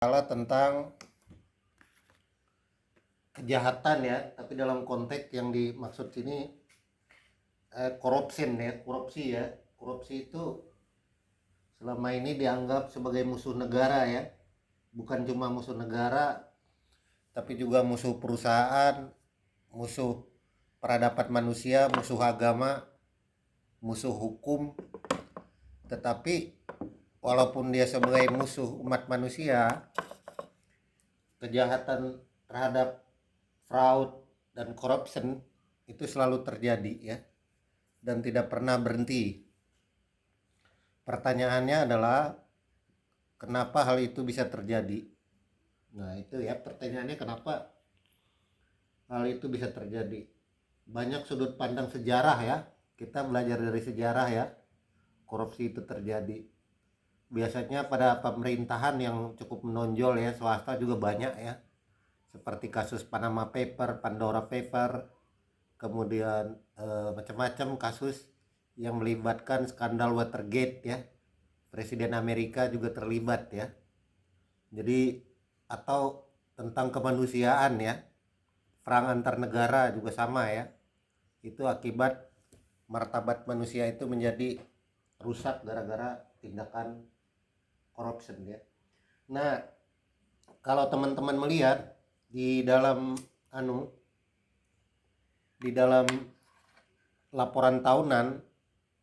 Salah tentang kejahatan ya, tapi dalam konteks yang dimaksud sini korupsi ya, korupsi itu selama ini dianggap sebagai musuh negara ya, bukan cuma musuh negara, tapi juga musuh perusahaan, musuh peradaban manusia, musuh agama, musuh hukum. Tetapi walaupun dia sebagai musuh umat manusia, kejahatan terhadap fraud dan corruption itu selalu terjadi ya, dan tidak pernah berhenti. Pertanyaannya adalah kenapa hal itu bisa terjadi. Nah itu ya pertanyaannya, kenapa hal itu bisa terjadi. Banyak sudut pandang sejarah ya, kita belajar dari sejarah ya, korupsi itu terjadi. Biasanya pada pemerintahan yang cukup menonjol ya, swasta juga banyak ya, seperti kasus Panama Paper, Pandora Paper, kemudian macam-macam kasus yang melibatkan skandal Watergate ya. Presiden Amerika juga terlibat ya. Jadi atau tentang kemanusiaan ya, perang antar negara juga sama ya. Itu akibat martabat manusia itu menjadi rusak gara-gara tindakan corruption ya. Nah, kalau teman-teman melihat di dalam di dalam laporan tahunan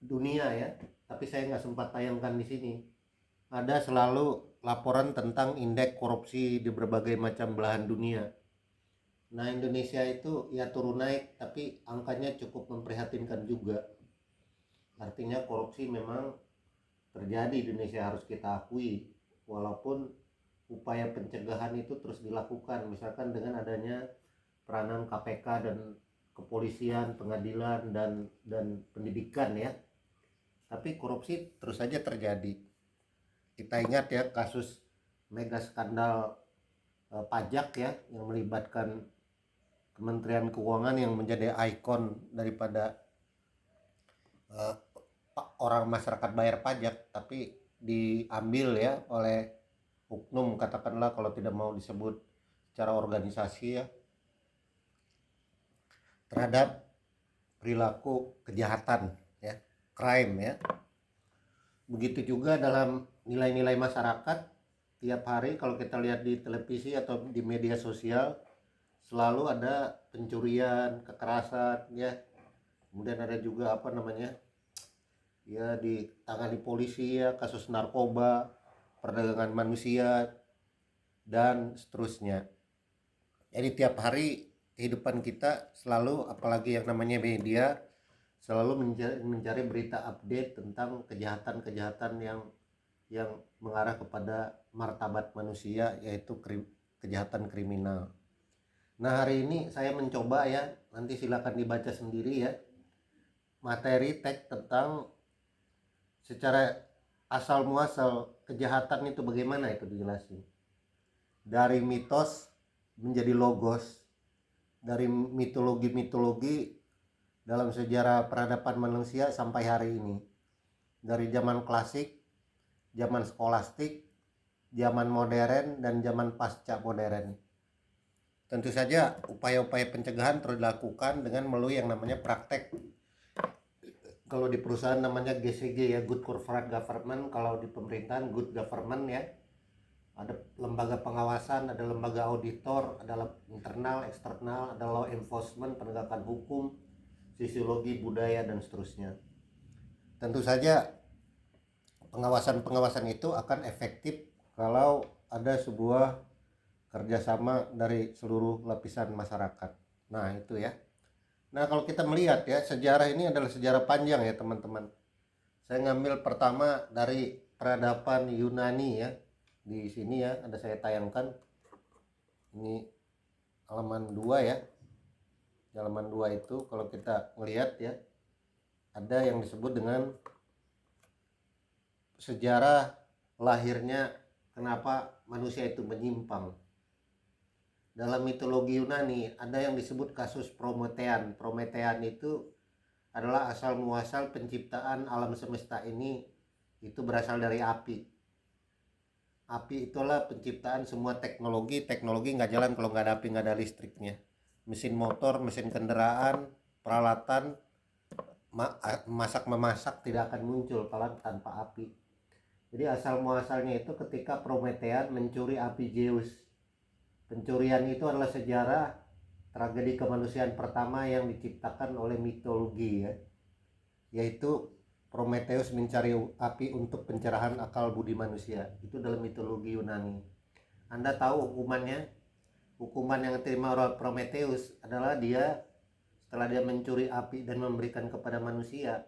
dunia ya, tapi saya nggak sempat tayangkan di sini. Ada selalu laporan tentang indeks korupsi di berbagai macam belahan dunia. Nah, Indonesia itu ya turun naik, tapi angkanya cukup memprihatinkan juga. Artinya korupsi memang terjadi di Indonesia, harus kita akui. Walaupun upaya pencegahan itu terus dilakukan, misalkan dengan adanya peranan KPK dan kepolisian, pengadilan dan pendidikan ya. Tapi korupsi terus saja terjadi. Kita ingat ya kasus mega skandal pajak ya, yang melibatkan Kementerian Keuangan yang menjadi ikon daripada orang masyarakat bayar pajak, tapi diambil ya oleh oknum, katakanlah kalau tidak mau disebut secara organisasi ya, terhadap perilaku kejahatan ya, crime ya. Begitu juga dalam nilai-nilai masyarakat, tiap hari kalau kita lihat di televisi atau di media sosial selalu ada pencurian, kekerasan ya. Kemudian ada juga apa namanya ya, ditangani polisi ya, kasus narkoba, perdagangan manusia dan seterusnya. Jadi tiap hari kehidupan kita selalu, apalagi yang namanya media, selalu mencari berita update tentang kejahatan-kejahatan yang mengarah kepada martabat manusia, yaitu kejahatan kriminal. Nah, hari ini saya mencoba ya, nanti silakan dibaca sendiri ya, materi teks tentang secara asal muasal kejahatan itu bagaimana itu dijelasin. Dari mitos menjadi logos, dari mitologi-mitologi dalam sejarah peradaban manusia sampai hari ini. Dari zaman klasik, zaman skolastik, zaman modern, dan zaman pasca modern. Tentu saja upaya-upaya pencegahan terus dilakukan dengan melalui yang namanya praktek. Kalau di perusahaan namanya GCG ya, Good Corporate Government. Kalau di pemerintahan Good Government ya. Ada lembaga pengawasan, ada lembaga auditor, ada internal, eksternal, ada law enforcement, penegakan hukum, sosiologi, budaya, dan seterusnya. Tentu saja pengawasan-pengawasan itu akan efektif kalau ada sebuah kerjasama dari seluruh lapisan masyarakat. Nah itu ya. Nah kalau kita melihat ya, sejarah ini adalah sejarah panjang ya teman-teman. Saya ngambil pertama dari peradaban Yunani ya. Di sini ya ada saya tayangkan. Ini halaman 2 ya. Halaman 2 itu kalau kita melihat ya, ada yang disebut dengan sejarah lahirnya kenapa manusia itu menyimpang. Dalam mitologi Yunani ada yang disebut kasus Promethean. Promethean itu adalah asal muasal penciptaan alam semesta ini, itu berasal dari api. Api itulah penciptaan semua teknologi. Teknologi nggak jalan kalau nggak ada api, nggak ada listriknya. Mesin motor, mesin kendaraan, peralatan, masak memasak tidak akan muncul kalau tanpa api. Jadi asal muasalnya itu ketika Prometheus mencuri api Zeus. Pencurian itu adalah sejarah tragedi kemanusiaan pertama yang diciptakan oleh mitologi, ya, yaitu Prometheus mencari api untuk pencerahan akal budi manusia. Itu dalam mitologi Yunani. Anda tahu hukumannya? Hukuman yang diterima oleh Prometheus adalah dia setelah dia mencuri api dan memberikan kepada manusia,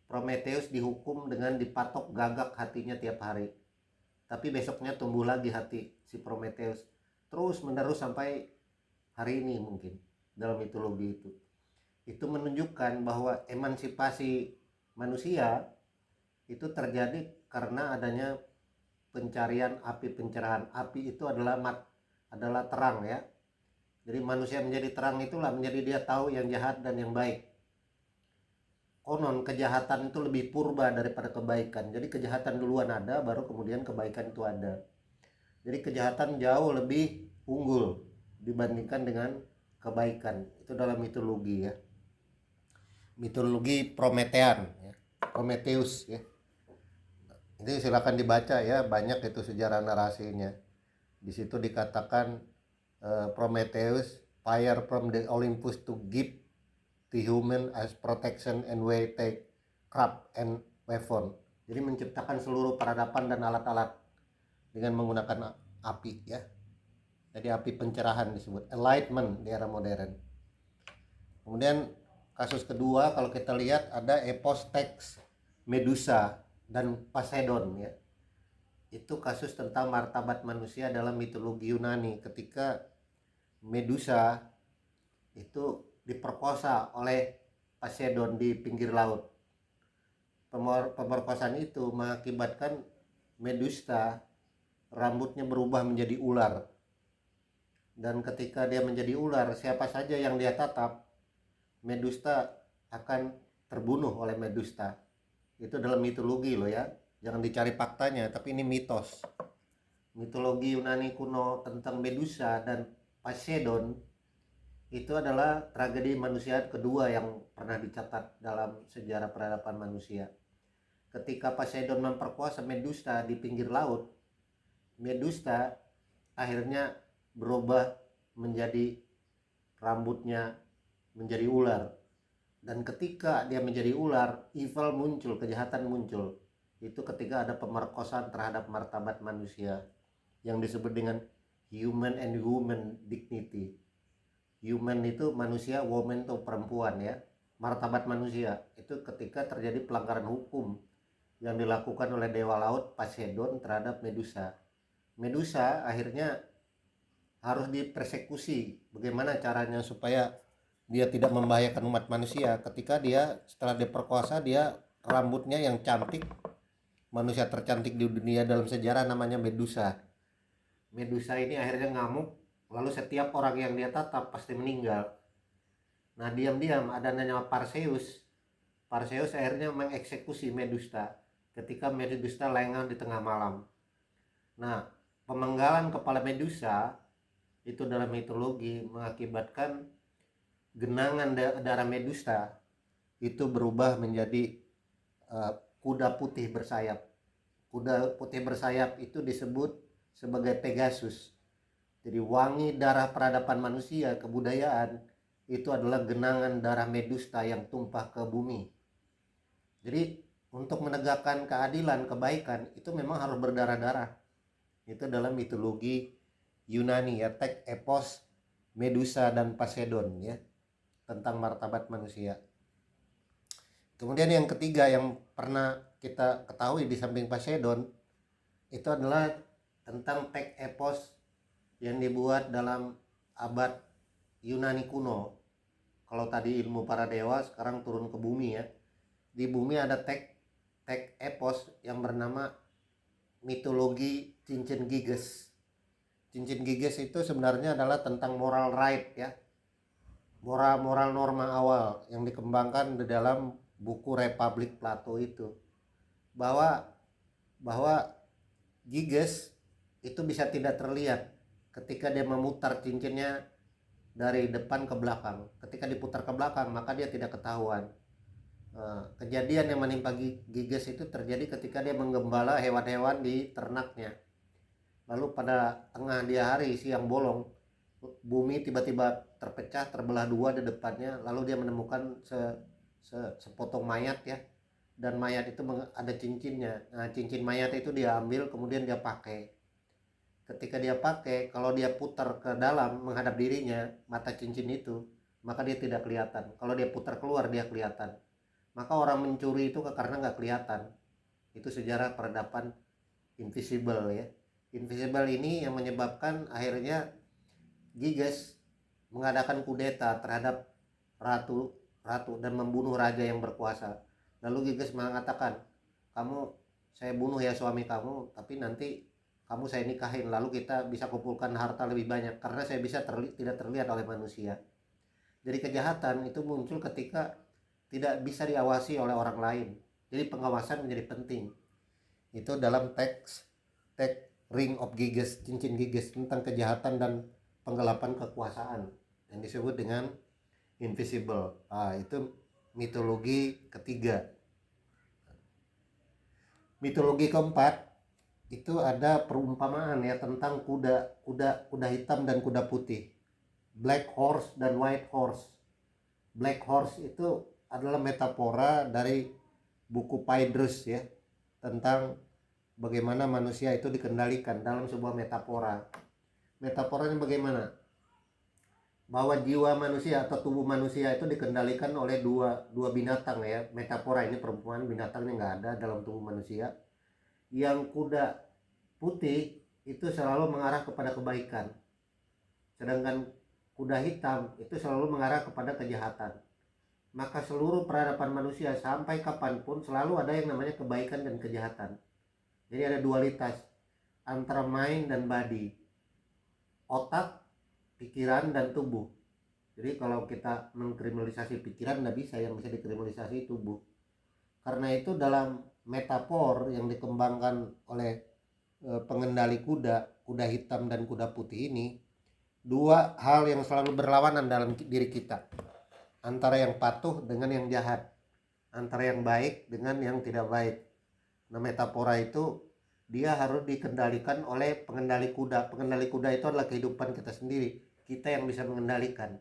Prometheus dihukum dengan dipatok gagak hatinya tiap hari. Tapi besoknya tumbuh lagi hati si Prometheus, terus menerus sampai hari ini mungkin dalam mitologi itu. Itu menunjukkan bahwa emansipasi manusia itu terjadi karena adanya pencarian api, pencerahan. Api itu adalah terang, ya. Jadi manusia menjadi terang itulah menjadi dia tahu yang jahat dan yang baik. Konon kejahatan itu lebih purba daripada kebaikan. Jadi kejahatan duluan ada, baru kemudian kebaikan itu ada. Jadi kejahatan jauh lebih unggul dibandingkan dengan kebaikan. Itu dalam mitologi, ya. Mitologi Promethean, ya. Prometheus, ya. Ini silakan dibaca, ya, banyak itu sejarah narasinya. Di situ dikatakan Prometheus fire from the Olympus to give the human as protection and we take craft and weapon. Jadi menciptakan seluruh peradaban dan alat-alat dengan menggunakan api, ya. Jadi api pencerahan disebut enlightenment di era modern. Kemudian kasus kedua kalau kita lihat ada epos teks Medusa dan Poseidon, ya. Itu kasus tentang martabat manusia dalam mitologi Yunani ketika Medusa itu diperkosa oleh Poseidon di pinggir laut. Pemerkosaan itu mengakibatkan Medusa rambutnya berubah menjadi ular. Dan ketika dia menjadi ular, siapa saja yang dia tatap, Medusa akan terbunuh oleh Medusa. Itu dalam mitologi loh, ya. Jangan dicari faktanya, tapi ini mitos. Mitologi Yunani kuno tentang Medusa dan Poseidon itu adalah tragedi manusia kedua yang pernah dicatat dalam sejarah peradaban manusia. Ketika Poseidon memperkosa Medusa di pinggir laut, Medusa akhirnya berubah menjadi rambutnya menjadi ular. Dan ketika dia menjadi ular, evil muncul, kejahatan muncul. Itu ketika ada pemerkosaan terhadap martabat manusia yang disebut dengan human and woman dignity. Human itu manusia, woman itu perempuan, ya. Martabat manusia itu ketika terjadi pelanggaran hukum yang dilakukan oleh dewa laut Poseidon terhadap Medusa. Medusa akhirnya harus dipersekusi. Bagaimana caranya supaya dia tidak membahayakan umat manusia? Ketika dia setelah diperkosa, dia rambutnya yang cantik, manusia tercantik di dunia dalam sejarah namanya Medusa. Medusa ini akhirnya ngamuk, lalu setiap orang yang dia tatap pasti meninggal. Nah, diam-diam ada namanya Perseus. Perseus akhirnya mengeksekusi Medusa ketika Medusa lengah di tengah malam. Nah, pemenggalan kepala Medusa itu dalam mitologi mengakibatkan genangan darah Medusa itu berubah menjadi kuda putih bersayap. Kuda putih bersayap itu disebut sebagai Pegasus. Jadi wangi darah peradaban manusia, kebudayaan, itu adalah genangan darah Medusa yang tumpah ke bumi. Jadi untuk menegakkan keadilan, kebaikan, itu memang harus berdarah-darah. Itu dalam mitologi Yunani, ya, teks epos Medusa dan Poseidon, ya, tentang martabat manusia. Kemudian yang ketiga yang pernah kita ketahui di samping Poseidon itu adalah tentang teks epos yang dibuat dalam abad Yunani kuno. Kalau tadi ilmu para dewa, sekarang turun ke bumi, ya. Di bumi ada teks epos yang bernama mitologi cincin Giges. Cincin Giges itu sebenarnya adalah tentang moral right, ya. Moral norma awal yang dikembangkan di dalam buku Republik Plato itu. Bahwa Giges itu bisa tidak terlihat ketika dia memutar cincinnya dari depan ke belakang. Ketika diputar ke belakang maka dia tidak ketahuan. Kejadian yang menimpa Giges itu terjadi ketika dia menggembala hewan-hewan di ternaknya. Lalu pada tengah hari siang bolong, bumi tiba-tiba terpecah, terbelah dua di depannya. Lalu dia menemukan sepotong mayat ya, dan mayat itu ada cincinnya. Nah, cincin mayat itu dia ambil kemudian dia pakai. Ketika dia pakai, kalau dia putar ke dalam menghadap dirinya mata cincin itu, maka dia tidak kelihatan. Kalau dia putar keluar dia kelihatan. Maka orang mencuri itu karena nggak kelihatan. Itu sejarah peradaban invisible ya. Invisible ini yang menyebabkan akhirnya Giges mengadakan kudeta terhadap ratu dan membunuh raja yang berkuasa. Lalu Giges mengatakan, kamu saya bunuh ya suami kamu, tapi nanti kamu saya nikahin, lalu kita bisa kumpulkan harta lebih banyak karena saya bisa tidak terlihat oleh manusia. Jadi kejahatan itu muncul ketika tidak bisa diawasi oleh orang lain. Jadi pengawasan menjadi penting. Itu dalam teks Ring of Giges, cincin Giges, tentang kejahatan dan penggelapan kekuasaan yang disebut dengan invisible. Itu mitologi ketiga. Mitologi keempat itu ada perumpamaan ya tentang kuda hitam dan kuda putih, black horse dan white horse. Black horse itu adalah metafora dari buku Phaedrus ya, tentang bagaimana manusia itu dikendalikan dalam sebuah metafora. Metaforanya bagaimana? Bahwa jiwa manusia atau tubuh manusia itu dikendalikan oleh dua binatang ya. Metafora ini perempuan, binatangnya nggak ada dalam tubuh manusia. Yang kuda putih itu selalu mengarah kepada kebaikan, sedangkan kuda hitam itu selalu mengarah kepada kejahatan. Maka seluruh peradaban manusia sampai kapanpun selalu ada yang namanya kebaikan dan kejahatan. Jadi ada dualitas antara mind dan body, otak, pikiran, dan tubuh. Jadi kalau kita mengkriminalisasi pikiran nggak bisa, yang bisa dikriminalisasi tubuh. Karena itu dalam metafor yang dikembangkan oleh pengendali kuda hitam dan kuda putih ini, dua hal yang selalu berlawanan dalam diri kita, antara yang patuh dengan yang jahat, antara yang baik dengan yang tidak baik. Nah, metafora itu dia harus dikendalikan oleh pengendali kuda. Pengendali kuda itu adalah kehidupan kita sendiri, kita yang bisa mengendalikan.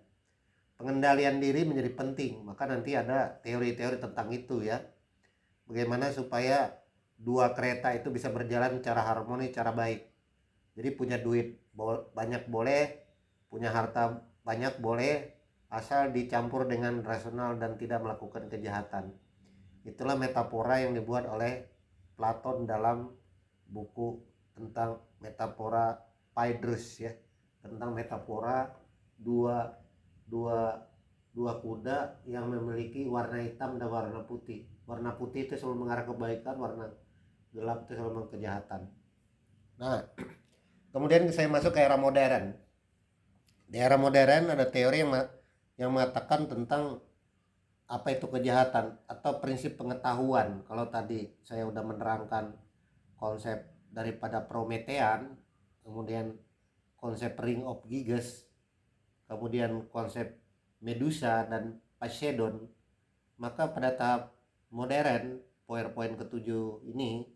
Pengendalian diri menjadi penting, maka nanti ada teori-teori tentang itu ya, bagaimana supaya dua kereta itu bisa berjalan secara harmoni, secara baik. Jadi punya duit banyak boleh, punya harta banyak boleh, asal dicampur dengan rasional dan tidak melakukan kejahatan. Itulah metafora yang dibuat oleh Platon dalam buku tentang metafora Phaedrus ya, tentang metafora dua kuda yang memiliki warna hitam dan warna putih. Warna putih itu selalu mengarah kebaikan, warna gelap itu selalu mengarah kejahatan. Nah, kemudian saya masuk ke era modern. Di era modern ada teori yang mengatakan tentang apa itu kejahatan atau prinsip pengetahuan. Kalau tadi saya udah menerangkan konsep daripada Promethean, kemudian konsep Ring of Giges, kemudian konsep Medusa dan Poseidon, maka pada tahap modern, PowerPoint ke-7 ini,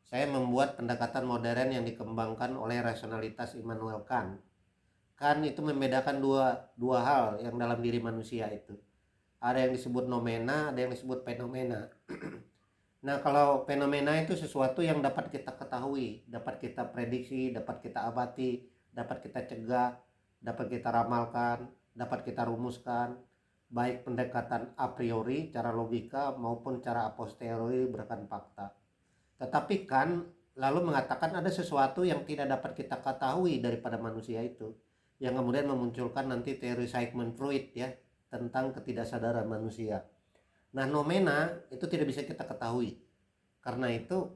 saya membuat pendekatan modern yang dikembangkan oleh rasionalitas Immanuel Kant. Kant itu membedakan dua hal yang dalam diri manusia itu. Ada yang disebut nomena, ada yang disebut fenomena. Nah, kalau fenomena itu sesuatu yang dapat kita ketahui, dapat kita prediksi, dapat kita amati, dapat kita cegah, dapat kita ramalkan, dapat kita rumuskan, baik pendekatan a priori, cara logika, maupun cara a posteriori berdasarkan fakta. Tetapi kan lalu mengatakan ada sesuatu yang tidak dapat kita ketahui daripada manusia itu, yang kemudian memunculkan nanti teori Sigmund Freud ya, tentang ketidaksadaran manusia. Nah, nomena itu tidak bisa kita ketahui. Karena itu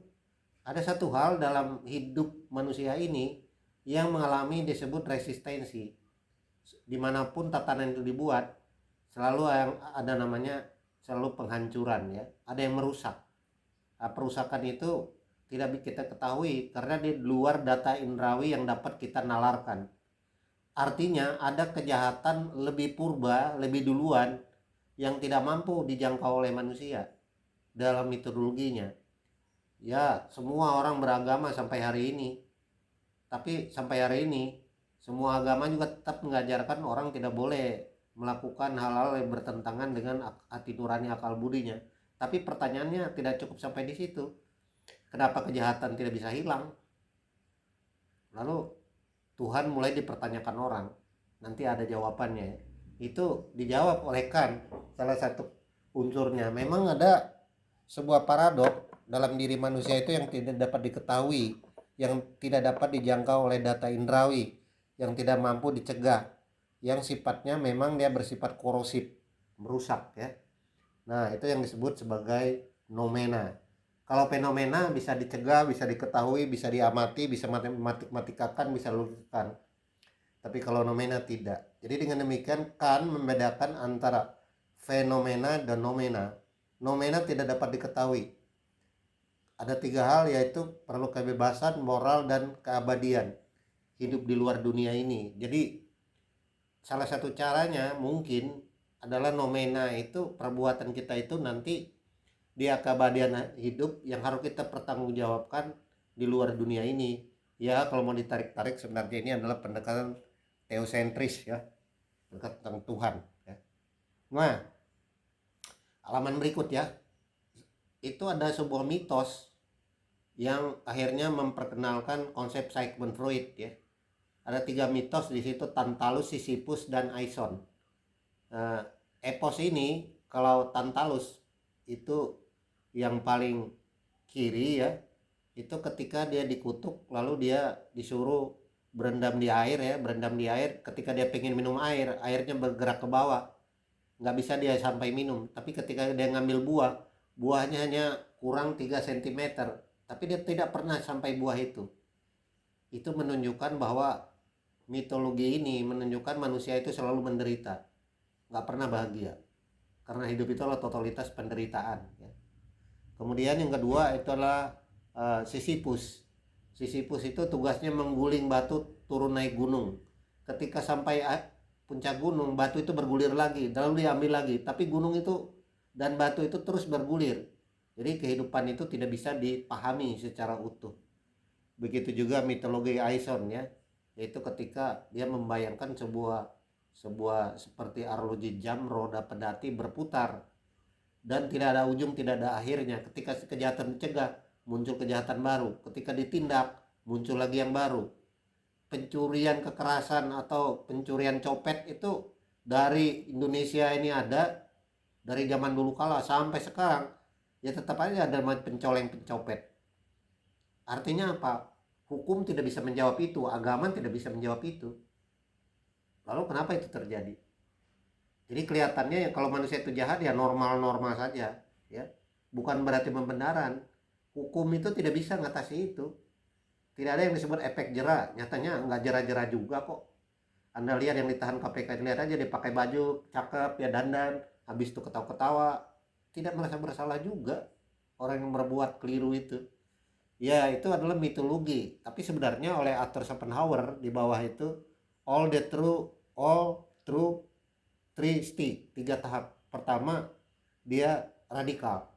ada satu hal dalam hidup manusia ini yang mengalami disebut resistensi. Dimanapun tatanan itu dibuat, selalu yang ada namanya selalu penghancuran ya. Ada yang merusak. Nah, perusakan itu tidak kita ketahui karena di luar data indrawi yang dapat kita nalarkan. Artinya ada kejahatan lebih purba, lebih duluan yang tidak mampu dijangkau oleh manusia dalam metodologinya. Ya, semua orang beragama sampai hari ini. Tapi sampai hari ini semua agama juga tetap mengajarkan orang tidak boleh melakukan hal-hal yang bertentangan dengan hati nurani akal budinya. Tapi pertanyaannya tidak cukup sampai di situ. Kenapa kejahatan tidak bisa hilang? Lalu Tuhan mulai dipertanyakan orang. Nanti ada jawabannya. Itu dijawab oleh Kant. Salah satu unsurnya memang ada sebuah paradok dalam diri manusia itu yang tidak dapat diketahui, yang tidak dapat dijangkau oleh data indrawi, yang tidak mampu dicegah, yang sifatnya memang dia bersifat korosif, merusak ya. Nah, itu yang disebut sebagai nomena. Kalau fenomena bisa dicegah, bisa diketahui, bisa diamati, bisa matematik-matikakan, bisa logikakan. Tapi kalau nomena tidak. Jadi dengan demikian Kant membedakan antara fenomena dan nomena. Nomena tidak dapat diketahui. Ada 3 hal, yaitu perlu kebebasan, moral, dan keabadian. Hidup di luar dunia ini. Jadi salah satu caranya mungkin adalah nomena itu perbuatan kita itu nanti di keabadian hidup yang harus kita pertanggungjawabkan di luar dunia ini. Ya, kalau mau ditarik-tarik sebenarnya ini adalah pendekatan teosentris ya, dekat tentang Tuhan ya. Nah, halaman berikut ya, itu ada sebuah mitos yang akhirnya memperkenalkan konsep Sigmund Freud ya. Ada 3 mitos di situ: Tantalus, Sisyphus, dan Aison. Epos ini, kalau Tantalus itu yang paling kiri ya, itu ketika dia dikutuk lalu dia disuruh berendam di air ya, berendam di air. Ketika dia pengen minum air, airnya bergerak ke bawah, nggak bisa dia sampai minum. Tapi ketika dia ngambil buah, buahnya hanya kurang 3 cm, tapi dia tidak pernah sampai buah itu. Itu menunjukkan bahwa mitologi ini menunjukkan manusia itu selalu menderita, nggak pernah bahagia, karena hidup itu adalah totalitas penderitaan ya. Kemudian yang kedua itu adalah Sisyphus. Sisyphus itu tugasnya mengguling batu turun naik gunung. Ketika sampai puncak gunung, batu itu bergulir lagi, lalu diambil lagi, tapi gunung itu dan batu itu terus bergulir. Jadi kehidupan itu tidak bisa dipahami secara utuh. Begitu juga mitologi Aison ya, yaitu ketika dia membayangkan sebuah seperti arloji jam, roda pedati berputar dan tidak ada ujung, tidak ada akhirnya. Ketika kejahatan dicegah, muncul kejahatan baru. Ketika ditindak, muncul lagi yang baru. Pencurian kekerasan atau pencurian copet itu dari Indonesia ini ada dari zaman dulu kala sampai sekarang, ya tetap aja ada pencoleng pencopet. Artinya apa? Hukum tidak bisa menjawab itu, agama tidak bisa menjawab itu. Lalu kenapa itu terjadi? Jadi kelihatannya ya kalau manusia itu jahat ya normal-normal saja ya. Bukan berarti pembenaran. Hukum itu tidak bisa mengatasi itu. Tidak ada yang disebut efek jera. Nyatanya nggak jera-jera juga kok. Anda lihat yang ditahan KPK, lihat aja dia pakai baju cakep ya, dandan, habis itu ketawa-ketawa, tidak merasa bersalah juga orang yang berbuat keliru itu. Ya, itu adalah mitologi. Tapi sebenarnya oleh Arthur Schopenhauer di bawah itu all true three stage, 3 tahap. Pertama, dia radikal.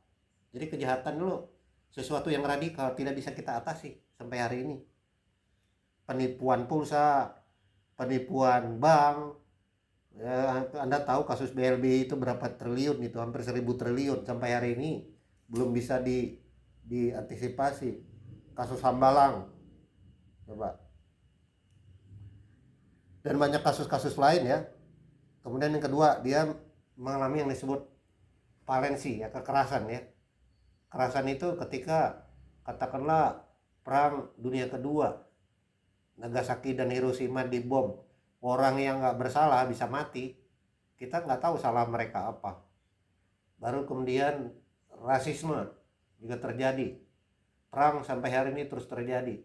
Jadi kejahatan dulu sesuatu yang radikal tidak bisa kita atasi sampai hari ini. Penipuan pulsa, penipuan bank ya, Anda tahu kasus BLB itu berapa triliun, itu hampir 1000 triliun sampai hari ini belum bisa diantisipasi. Kasus Hambalang coba, dan banyak kasus-kasus lain ya. Kemudian yang kedua, dia mengalami yang disebut valensi ya, kekerasan ya. Kekerasan itu ketika katakanlah perang dunia kedua, Nagasaki dan Hiroshima dibom, orang yang nggak bersalah bisa mati, kita nggak tahu salah mereka apa. Baru kemudian rasisme juga terjadi, perang sampai hari ini terus terjadi.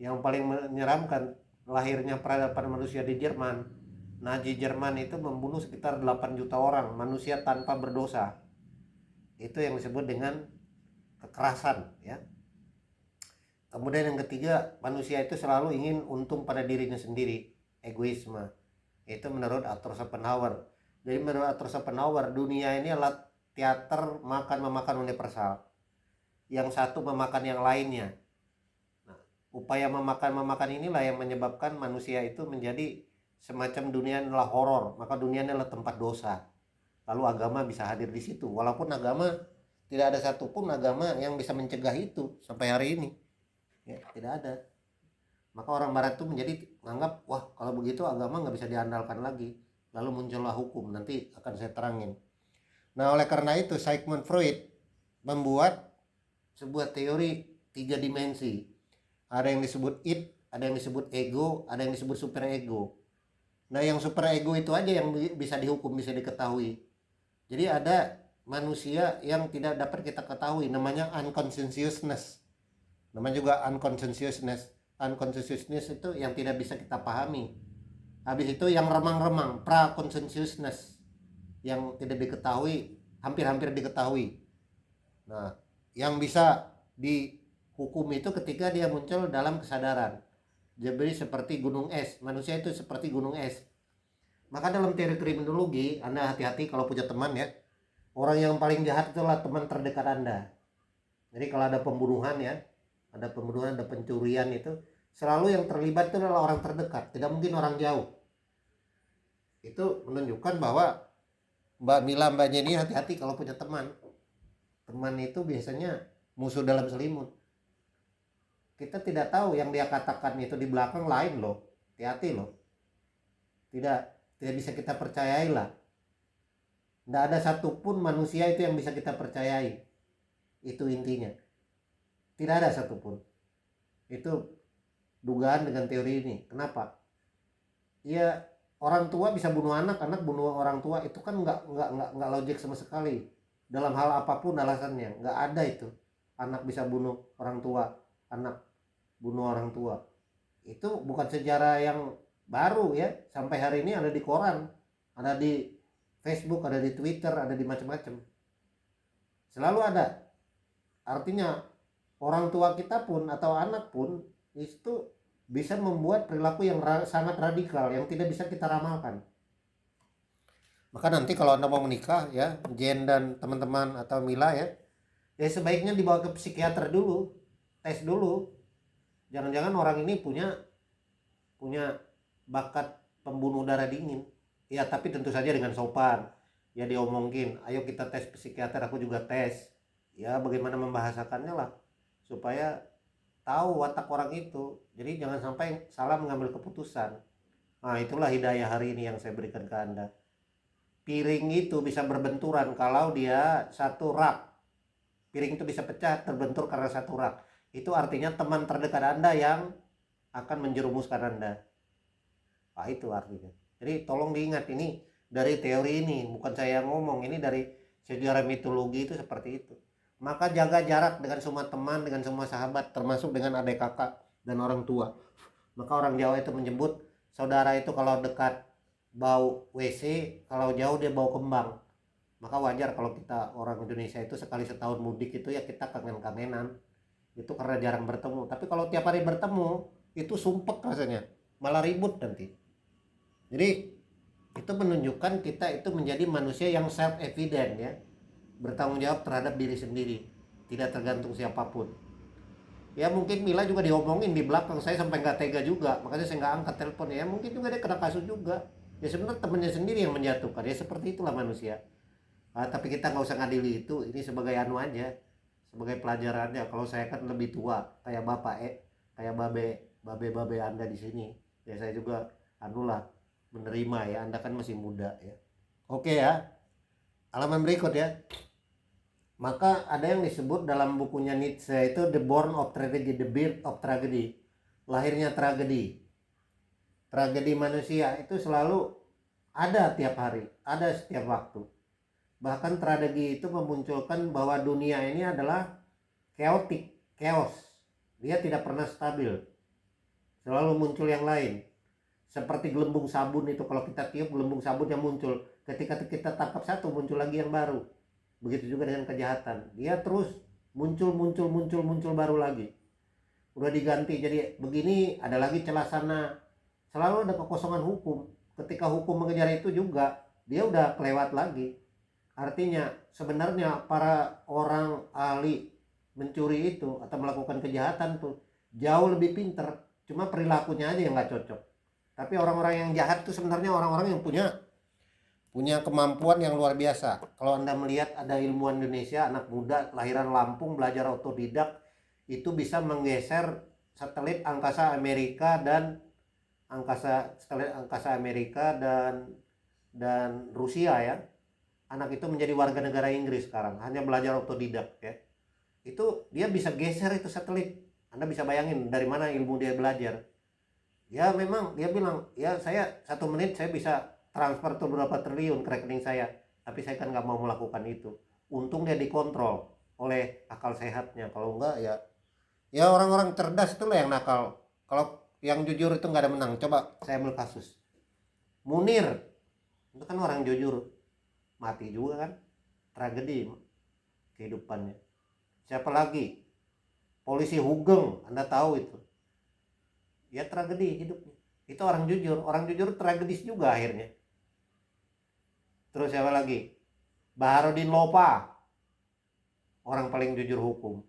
Yang paling menyeramkan, lahirnya peradaban manusia di Jerman. Nazi Jerman itu membunuh sekitar 8 juta orang, manusia tanpa berdosa. Itu yang disebut dengan kekerasan ya. Kemudian yang ketiga, manusia itu selalu ingin untung pada dirinya sendiri, egoisme. Itu menurut Arthur Schopenhauer. Jadi menurut Arthur Schopenhauer, dunia ini adalah teater makan-memakan universal. Yang satu memakan yang lainnya. Nah, upaya memakan-memakan inilah yang menyebabkan manusia itu menjadi semacam dunia adalah horor. Maka dunia adalah tempat dosa. Lalu agama bisa hadir di situ. Walaupun agama, tidak ada satupun agama yang bisa mencegah itu sampai hari ini. Ya, tidak ada. Maka orang barat itu menjadi menganggap, wah kalau begitu agama nggak bisa diandalkan lagi. Lalu muncullah hukum, nanti akan saya terangin. Nah oleh karena itu Sigmund Freud membuat sebuah teori 3 dimensi. Ada yang disebut id, ada yang disebut ego, ada yang disebut super ego. Nah yang super ego itu aja yang bisa dihukum, bisa diketahui. Jadi ada manusia yang tidak dapat kita ketahui, namanya unconsciousness. Namanya juga unconsciousness. Unconsciousness itu yang tidak bisa kita pahami. Habis itu yang remang-remang, pra-consciousness, yang tidak diketahui, hampir-hampir diketahui. Nah, yang bisa dihukum itu ketika dia muncul dalam kesadaran. Jadi seperti gunung es, manusia itu seperti gunung es. Maka dalam teori kriminologi, Anda hati-hati kalau punya teman ya. Orang yang paling jahat itulah teman terdekat Anda. Jadi kalau ada pembunuhan ya, ada pembunuhan, ada pencurian itu, selalu yang terlibat itu adalah orang terdekat, tidak mungkin orang jauh. Itu menunjukkan bahwa Mbak Mila, Mbak Jenny hati-hati kalau punya teman. Teman itu biasanya musuh dalam selimut. Kita tidak tahu yang dia katakan itu di belakang lain loh. Hati-hati loh. Tidak bisa kita percayai lah. Tidak ada satupun manusia itu yang bisa kita percayai. Itu intinya. Tidak ada satupun. Itu dugaan dengan teori ini. Kenapa? Ya orang tua bisa bunuh anak, anak bunuh orang tua, itu kan nggak logik sama sekali. Dalam hal apapun alasannya, nggak ada itu. Anak bisa bunuh orang tua, anak bunuh orang tua. Itu bukan sejarah yang baru ya. Sampai hari ini ada di koran, ada di Facebook, ada di Twitter, ada di macam-macam. Selalu ada. Artinya orang tua kita pun atau anak pun itu bisa membuat perilaku yang sangat radikal yang tidak bisa kita ramalkan. Maka nanti kalau Anda mau menikah ya, Jen dan teman-teman atau Mila ya sebaiknya dibawa ke psikiater dulu, tes dulu. Jangan-jangan orang ini punya bakat pembunuh darah dingin. Ya tapi tentu saja dengan sopan. Ya diomongin, ayo kita tes psikiater, aku juga tes. Ya bagaimana membahasakannya lah supaya tahu watak orang itu. Jadi jangan sampai salah mengambil keputusan. Nah itulah hidayah hari ini yang saya berikan ke Anda. Piring itu bisa berbenturan kalau dia satu rak. Piring itu bisa pecah, terbentur karena satu rak. Itu artinya teman terdekat Anda yang akan menjerumuskan Anda. Nah itu artinya. Jadi tolong diingat, ini dari teori ini, bukan saya yang ngomong. Ini dari sejarah mitologi itu seperti itu. Maka jaga jarak dengan semua teman, dengan semua sahabat, termasuk dengan adik kakak dan orang tua. Maka orang Jawa itu menyebut saudara itu kalau dekat bau WC, kalau jauh dia bau kembang. Maka wajar kalau kita orang Indonesia itu sekali setahun mudik itu ya kita kangen-kangenan. Itu karena jarang bertemu. Tapi kalau tiap hari bertemu, itu sumpek rasanya. Malah ribut nanti. Jadi itu menunjukkan kita itu menjadi manusia yang self evident ya. Bertanggung jawab terhadap diri sendiri, tidak tergantung siapapun. Ya mungkin Mila juga diomongin di belakang, saya sampai nggak tega juga, makanya saya nggak angkat telepon. Ya mungkin juga dia kena kasus juga. Ya sebenarnya temennya sendiri yang menjatuhkan. Ya seperti itulah manusia. Tapi kita nggak usah ngadili itu. Ini sebagai anu aja, sebagai pelajarannya. Kalau saya kan lebih tua, kayak bapak kayak babe Anda di sini. Ya saya juga anulah menerima ya. Anda kan masih muda ya. Oke ya. Halaman berikut ya. Maka ada yang disebut dalam bukunya Nietzsche itu the born of tragedy, the birth of tragedy, lahirnya tragedi. Tragedi manusia itu selalu ada tiap hari, ada setiap waktu. Bahkan tragedi itu memunculkan bahwa dunia ini adalah chaotic, chaos. Dia tidak pernah stabil. Selalu muncul yang lain. Seperti gelembung sabun itu, kalau kita tiup gelembung sabunnya muncul. Ketika kita tangkap satu, muncul lagi yang baru. Begitu juga dengan kejahatan. Dia terus muncul baru lagi. udah diganti jadi begini, ada lagi celah sana. Selalu ada kekosongan hukum. Ketika hukum mengejar itu juga dia udah kelewat lagi. Artinya sebenarnya para orang ahli mencuri itu atau melakukan kejahatan tuh jauh lebih pinter, cuma perilakunya aja yang nggak cocok. Tapi orang-orang yang jahat itu sebenarnya orang-orang yang punya kemampuan yang luar biasa. Kalau Anda melihat ada ilmuwan Indonesia, anak muda kelahiran Lampung, belajar otodidak, itu bisa menggeser satelit angkasa Amerika dan satelit angkasa Amerika dan Rusia ya. Anak itu menjadi warga negara Inggris sekarang, hanya belajar otodidak ya. Itu dia bisa geser itu satelit. Anda bisa bayangin dari mana ilmu dia belajar. Ya memang dia bilang, ya saya 1 menit saya bisa transfer tuh berapa triliun ke rekening saya, tapi saya kan nggak mau melakukan itu. Untung dia dikontrol oleh akal sehatnya. Kalau enggak ya orang-orang cerdas itu lah yang nakal. Kalau yang jujur itu nggak ada menang. Coba saya ambil kasus Munir, itu kan orang jujur, mati juga kan, tragedi kehidupannya. Siapa lagi? Polisi Hugeng, Anda tahu itu, ya tragedi hidupnya. Itu orang jujur tragedis juga akhirnya. Terus siapa lagi? Baharudin Lopa, orang paling jujur hukum.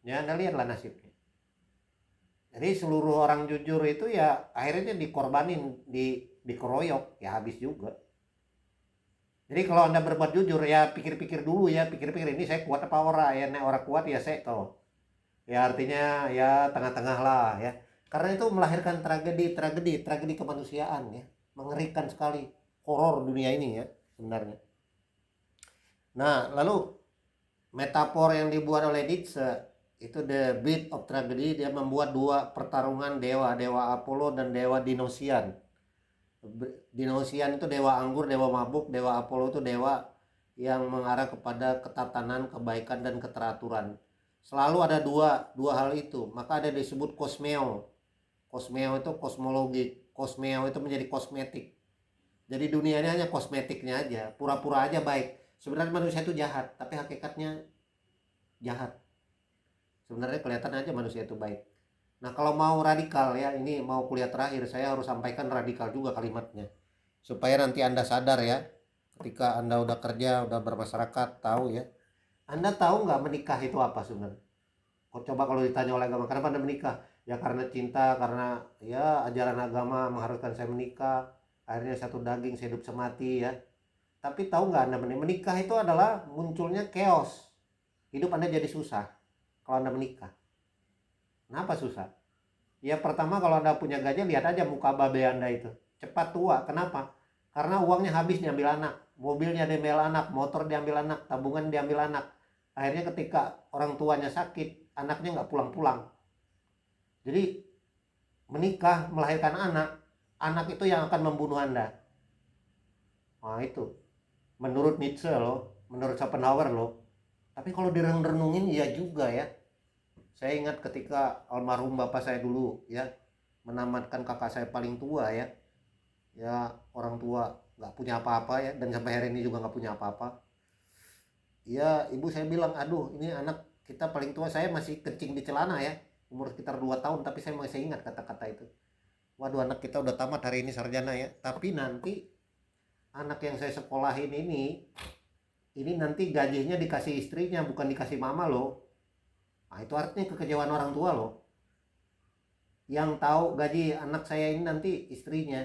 Ya Anda lihatlah nasibnya. Jadi seluruh orang jujur itu ya akhirnya dikorbanin, dikeroyok, ya habis juga. Jadi kalau Anda berbuat jujur ya pikir-pikir dulu ya, pikir-pikir ini saya kuat apa ora ya, nek orang kuat ya saya tahu. Ya artinya ya tengah-tengah lah ya. Karena itu melahirkan tragedi kemanusiaan ya. Mengerikan sekali, horor dunia ini ya sebenarnya. Nah, lalu metafor yang dibuat oleh Nietzsche itu the beat of tragedy, dia membuat dua pertarungan dewa Apollo dan dewa Dionysian. Dionysian itu dewa anggur, dewa mabuk, dewa Apollo itu dewa yang mengarah kepada ketatanan, kebaikan dan keteraturan. Selalu ada dua hal itu, maka ada disebut kosmeo. Kosmeo itu kosmologi, kosmeo itu menjadi kosmetik. Jadi dunia ini hanya kosmetiknya aja, pura-pura aja baik. Sebenarnya manusia itu jahat, tapi hakikatnya jahat. Sebenarnya kelihatan aja manusia itu baik. Nah kalau mau radikal ya, ini mau kuliah terakhir, saya harus sampaikan radikal juga kalimatnya. Supaya nanti Anda sadar ya, ketika Anda udah kerja, udah bermasyarakat, tahu ya. Anda tahu nggak menikah itu apa sebenarnya? Coba kalau ditanya oleh agama, kenapa Anda menikah? Ya karena cinta, karena ya ajaran agama mengharuskan saya menikah. Akhirnya satu daging, saya hidup semati ya. Tapi tahu nggak Anda menikah itu adalah munculnya chaos. Hidup Anda jadi susah kalau Anda menikah. Kenapa susah? Ya pertama kalau Anda punya gaji, lihat aja muka babe Anda itu. Cepat tua. Kenapa? Karena uangnya habis diambil anak. Mobilnya diambil anak, motor diambil anak, tabungan diambil anak. Akhirnya ketika orang tuanya sakit, anaknya nggak pulang-pulang. Jadi menikah, melahirkan anak itu yang akan membunuh Anda. Nah itu. Menurut Nietzsche loh, menurut Schopenhauer loh. Tapi kalau direnung-renungin iya juga ya. Saya ingat ketika almarhum bapak saya dulu ya menamatkan kakak saya paling tua ya. Ya orang tua nggak punya apa-apa ya, dan sampai hari ini juga nggak punya apa-apa. Ya ibu saya bilang, aduh ini anak kita paling tua, saya masih kencing di celana ya. Umur sekitar 2 tahun tapi saya masih ingat kata-kata itu. Waduh anak kita udah tamat hari ini sarjana ya. Tapi nanti anak yang saya sekolahin ini nanti gajinya dikasih istrinya bukan dikasih mama loh. Nah itu artinya kekecewaan orang tua loh. Yang tahu gaji anak saya ini nanti istrinya.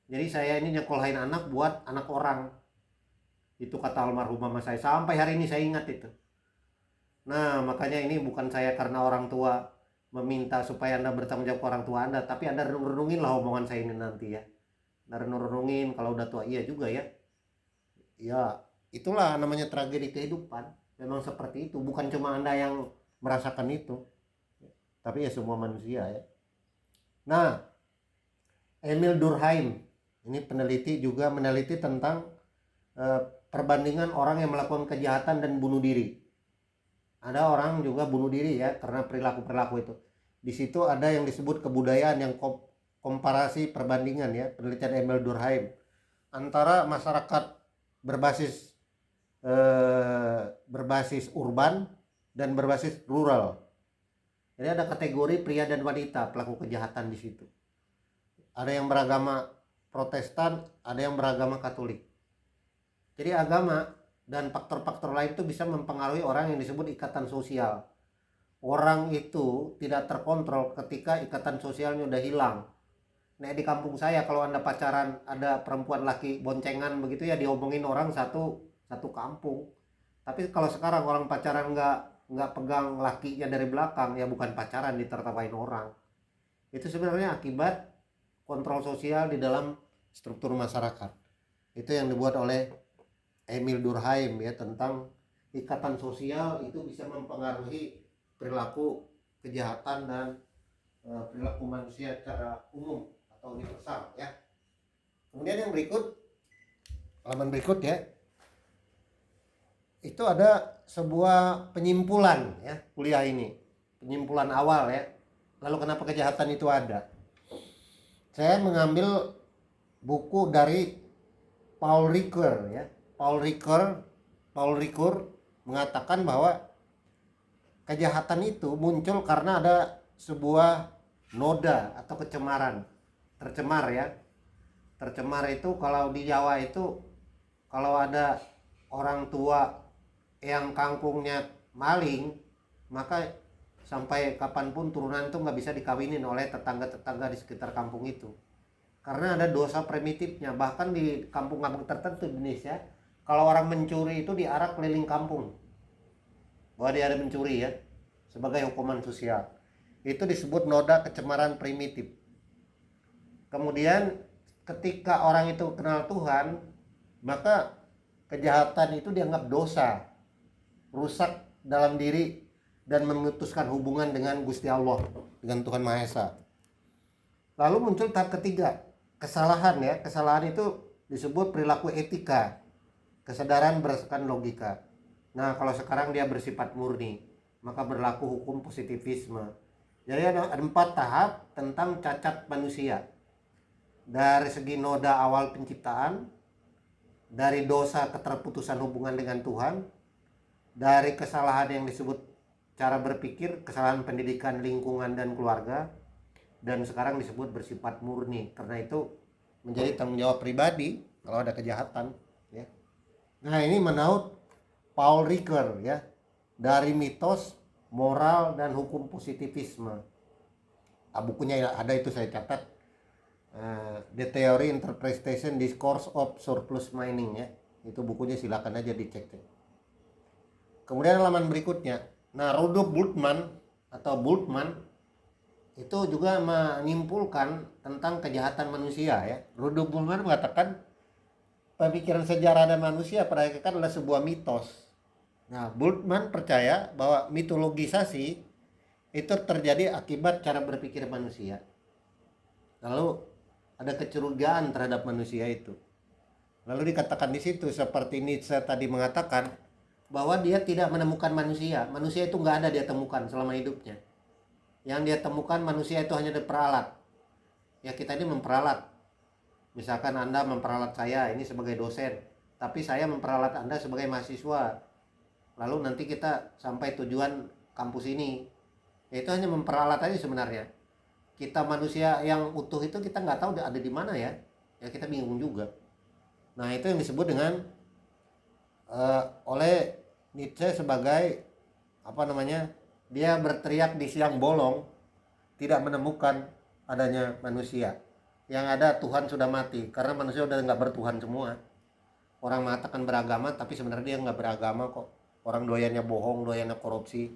Jadi saya ini nyekolahin anak buat anak orang. Itu kata almarhum mama saya. Sampai hari ini saya ingat itu. Nah makanya ini bukan saya karena orang tua meminta supaya Anda bertanggung jawab ke orang tua Anda. Tapi Anda renung-renungin lah omongan saya ini nanti ya. Anda renung-renungin kalau udah tua. Iya juga ya. Ya itulah namanya tragedi kehidupan. Memang seperti itu. Bukan cuma Anda yang merasakan itu, tapi ya semua manusia ya. Nah, Emil Durkheim ini peneliti juga meneliti tentang perbandingan orang yang melakukan kejahatan dan bunuh diri. Ada orang juga bunuh diri ya karena perilaku-perilaku itu. Di situ ada yang disebut kebudayaan yang komparasi perbandingan ya, penelitian Emil Durkheim antara masyarakat berbasis urban dan berbasis rural. Jadi ada kategori pria dan wanita pelaku kejahatan di situ. Ada yang beragama Protestan, ada yang beragama Katolik. Jadi agama dan faktor-faktor lain itu bisa mempengaruhi orang yang disebut ikatan sosial. Orang itu tidak terkontrol ketika ikatan sosialnya udah hilang. Nah, di kampung saya kalau Anda pacaran ada perempuan laki boncengan begitu ya diomongin orang satu kampung. Tapi kalau sekarang orang pacaran nggak pegang lakinya dari belakang, ya bukan pacaran, ditertawain orang. Itu sebenarnya akibat kontrol sosial di dalam struktur masyarakat. Itu yang dibuat oleh Emil Durkheim ya, tentang ikatan sosial itu bisa mempengaruhi perilaku kejahatan dan perilaku manusia secara umum atau universal ya. Kemudian yang berikut, halaman berikut ya, itu ada sebuah penyimpulan ya kuliah ini, penyimpulan awal ya. Lalu kenapa kejahatan itu ada? Saya mengambil buku dari Paul Ricoeur ya. Paul Ricoeur mengatakan bahwa kejahatan itu muncul karena ada sebuah noda atau kecemaran. Tercemar ya. Tercemar itu kalau di Jawa itu kalau ada orang tua yang kampungnya maling, maka sampai kapanpun turunan itu nggak bisa dikawinin oleh tetangga-tetangga di sekitar kampung itu. Karena ada dosa primitifnya. Bahkan di kampung-kampung tertentu di Indonesia, kalau orang mencuri itu diarak keliling kampung bahwa dia ada mencuri ya, sebagai hukuman sosial. Itu disebut noda kecemaran primitif. Kemudian ketika orang itu kenal Tuhan, maka kejahatan itu dianggap dosa, rusak dalam diri, dan memutuskan hubungan dengan Gusti Allah, dengan Tuhan Maha Esa. Lalu muncul tahap ketiga, kesalahan ya. Kesalahan itu disebut perilaku etika, kesadaran berdasarkan logika. Nah, kalau sekarang dia bersifat murni, maka berlaku hukum positivisme. Jadi ada 4 tahap tentang cacat manusia. Dari segi noda awal penciptaan, dari dosa keterputusan hubungan dengan Tuhan, dari kesalahan yang disebut cara berpikir, kesalahan pendidikan, lingkungan, dan keluarga, dan sekarang disebut bersifat murni. Karena itu menjadi tanggung jawab pribadi kalau ada kejahatan ya. Nah, ini menurut Paul Ricoeur ya, dari mitos, moral, dan hukum positivisme. Bukunya ada itu saya catat, The Theory, Interpretation, Discourse of Surplus Mining ya. Itu bukunya, silakan aja dicek. Kemudian halaman berikutnya, nah Rudolf Bultmann itu juga menyimpulkan tentang kejahatan manusia ya. Rudolf Bultmann mengatakan pemikiran sejarah dan manusia pada hakikatnya adalah sebuah mitos. Nah, Bultmann percaya bahwa mitologisasi itu terjadi akibat cara berpikir manusia. Lalu ada kecurigaan terhadap manusia itu. Lalu dikatakan di situ, seperti Nietzsche tadi mengatakan, bahwa dia tidak menemukan manusia. Manusia itu nggak ada dia temukan selama hidupnya. Yang dia temukan manusia itu hanya diperalat. Ya, kita ini memperalat. Misalkan Anda memperalat saya ini sebagai dosen, tapi saya memperalat Anda sebagai mahasiswa. Lalu nanti kita sampai tujuan kampus ini. Ya, itu hanya memperalat aja sebenarnya. Kita manusia yang utuh itu kita nggak tahu ada di mana ya. Ya, kita bingung juga. Nah, itu yang disebut dengan oleh Nietzsche sebagai dia berteriak di siang bolong, tidak menemukan adanya manusia. Yang ada Tuhan sudah mati, karena manusia udah nggak bertuhan semua. Orang mengatakan beragama, tapi sebenarnya dia nggak beragama kok. Orang doyannya bohong, doyannya korupsi,